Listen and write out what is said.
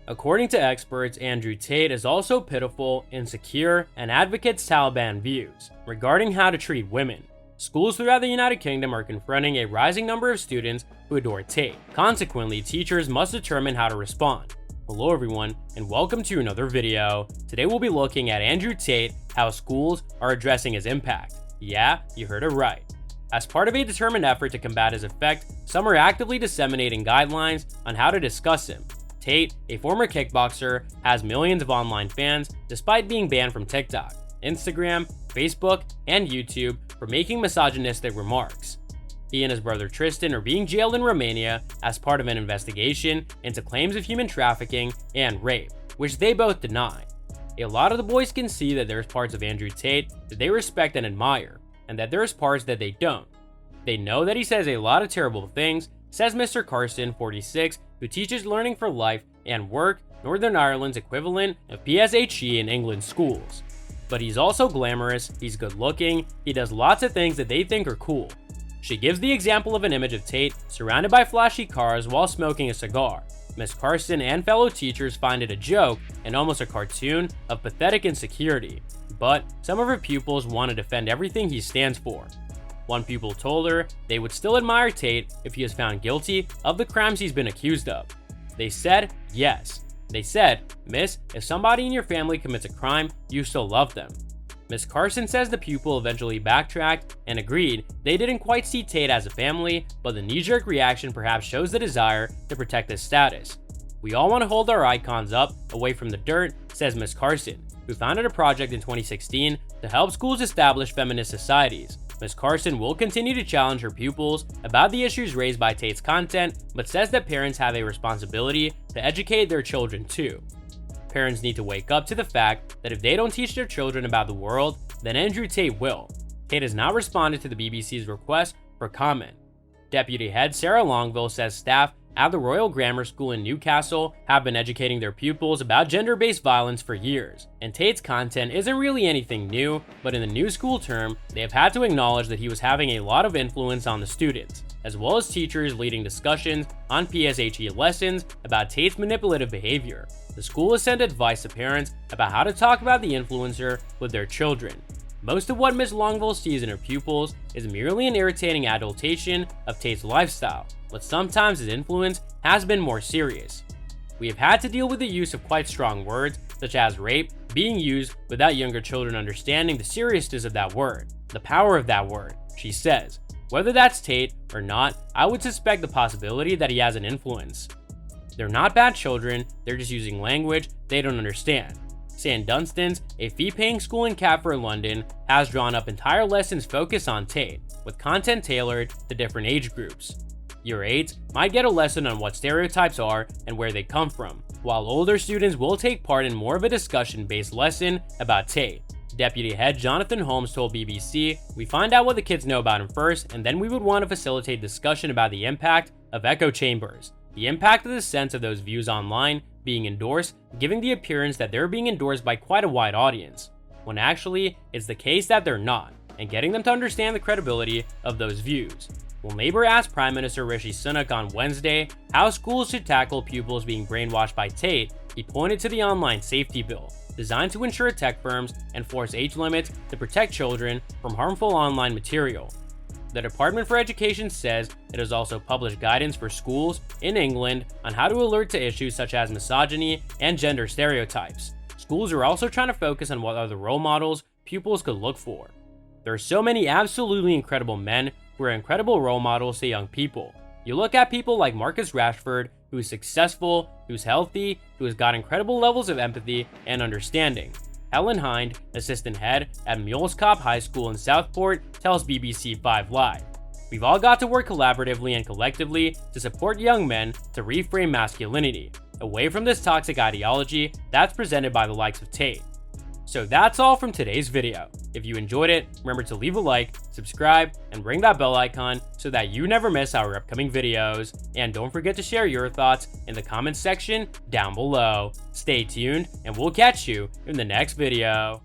According to experts, Andrew Tate is also pitiful, insecure, and advocates Taliban views regarding how to treat women. Schools throughout the United Kingdom are confronting a rising number of students who adore Tate. Consequently, teachers must determine how to respond. Hello everyone, and welcome to another video. Today we'll be looking at Andrew Tate, how schools are addressing his impact. Yeah, you heard it right. As part of a determined effort to combat his effect, some are actively disseminating guidelines on how to discuss him. Tate, a former kickboxer, has millions of online fans despite being banned from TikTok, Instagram, Facebook, and YouTube for making misogynistic remarks. He and his brother Tristan are being jailed in Romania as part of an investigation into claims of human trafficking and rape, which they both deny. A lot of the boys can see that there's parts of Andrew Tate that they respect and admire, and that there's parts that they don't. They know that he says a lot of terrible things, says Mr. Carson, 46, who teaches learning for life and work, Northern Ireland's equivalent of PSHE in England schools. But he's also glamorous, he's good looking, he does lots of things that they think are cool. She gives the example of an image of Tate surrounded by flashy cars while smoking a cigar. Miss Carson and fellow teachers find it a joke and almost a cartoon of pathetic insecurity, but some of her pupils want to defend everything he stands for. One pupil told her they would still admire Tate if he is found guilty of the crimes he's been accused of. They said yes. They said, "Miss, if somebody in your family commits a crime, you still love them." Miss Carson says the pupil eventually backtracked and agreed they didn't quite see Tate as a family, but the knee-jerk reaction perhaps shows the desire to protect his status. "We all want to hold our icons up, away from the dirt," says Miss Carson, who founded a project in 2016 to help schools establish feminist societies. Miss Carson will continue to challenge her pupils about the issues raised by Tate's content, but says that parents have a responsibility to educate their children too. Parents need to wake up to the fact that if they don't teach their children about the world, then Andrew Tate will. Tate has not responded to the BBC's request for comment. Deputy Head Sarah Longville says staff at the Royal Grammar School in Newcastle have been educating their pupils about gender-based violence for years, and Tate's content isn't really anything new, but in the new school term, they have had to acknowledge that he was having a lot of influence on the students, as well as teachers leading discussions on PSHE lessons about Tate's manipulative behavior. The school has sent advice to parents about how to talk about the influencer with their children. Most of what Miss Longville sees in her pupils is merely an irritating adultation of Tate's lifestyle, but sometimes his influence has been more serious. "We have had to deal with the use of quite strong words, such as rape, being used without younger children understanding the seriousness of that word, the power of that word," she says. Whether that's Tate or not, I would suspect the possibility that he has an influence. "They're not bad children, they're just using language they don't understand." St. Dunstan's, a fee-paying school in Catford, London, has drawn up entire lessons focused on Tate, with content tailored to different age groups. Year 8s might get a lesson on what stereotypes are and where they come from, while older students will take part in more of a discussion-based lesson about Tate. Deputy Head Jonathan Holmes told BBC, "We find out what the kids know about him first, and then we would want to facilitate discussion about the impact of echo chambers, the impact of the sense of those views online being endorsed, giving the appearance that they're being endorsed by quite a wide audience, when actually it's the case that they're not, and getting them to understand the credibility of those views." When Labour asked Prime Minister Rishi Sunak on Wednesday how schools should tackle pupils being brainwashed by Tate, he pointed to the online safety bill, designed to ensure tech firms enforce age limits to protect children from harmful online material. The Department for Education says it has also published guidance for schools in England on how to alert to issues such as misogyny and gender stereotypes. Schools are also trying to focus on what other role models pupils could look for. There are so many absolutely incredible men who are incredible role models to young people. You look at people like Marcus Rashford, who is successful, who's healthy, who has got incredible levels of empathy and understanding. Helen Hind, assistant head at Mulescop High School in Southport, tells BBC 5 Live, "We've all got to work collaboratively and collectively to support young men to reframe masculinity, away from this toxic ideology that's presented by the likes of Tate." So that's all from today's video. If you enjoyed it, remember to leave a like, subscribe, and ring that bell icon so that you never miss our upcoming videos. And don't forget to share your thoughts in the comments section down below. Stay tuned, and we'll catch you in the next video.